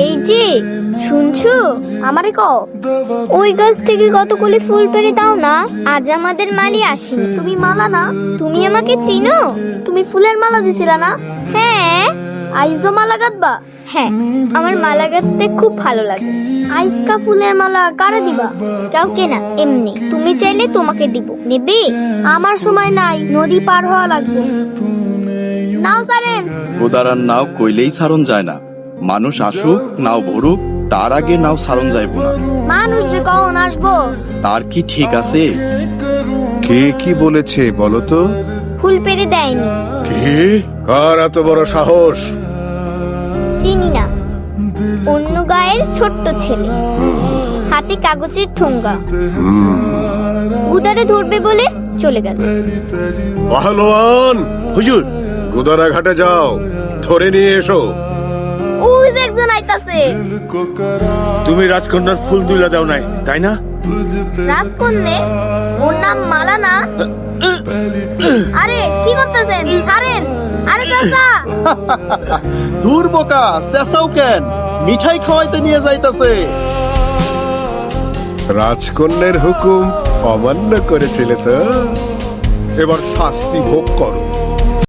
এই যে শুনছো, আমারে কও ওই গাছ থেকে কতগুলি ফুল পেড়ে দাও না, আজ আমাদের মালি আসেনি। তুমি মালা না, তুমি আমাকে চিনো? তুমি ফুলের মালা দিছিলা না? হ্যাঁ। আইজো মালা গাঁথবা? হ্যাঁ, আমার মালা গাঁথতে খুব ভালো লাগে। আইসকা ফুলের মালা কারে দিবা? কাউকে না, এমনি। তুমি চাইলে তোমাকে দিব, নেবে? আমার সময় নাই, নদী পার হওয়া লাগবে। নাও সারেন। গোদারার নাও কইলেই সারণ যায় না। মানুষ আসুক, নাও ভরুক, তার আগে নাও সারণ যাইব না। মানুষ যে কখন আসবো তার কি ঠিক আছে? কে কি বলেছে বলো তো? ফুল পেড়ে দেয়নি। কে? কার এত বড় সাহস? চিনি না, অন্য গায়ের ছোট্ট ছেলে, হাতে কাগজের ঠোঙ্গা। গুদারে ধরবে বলে চলে গেল। পাহলোয়ান, হুজুর, গুদারা ঘাটে যাও, ধরে নিয়ে এসো। ওই যে একজন আইতাছে। তুমি রাজকন্যার ফুল তুলে দাও নাই, তাই না? রাজকন্যে? ওর নাম মালা না? আরে কি করতেছেন? ছাড়েন। আরে চাচা, দূর বোকা, চেঁচাও কেন? মিঠাই খাওয়াইতে নিয়ে যাইতাছে। রাজকন্যের হুকুম অমান্য করেছিলে তো, এবার শাস্তি ভোগ করো।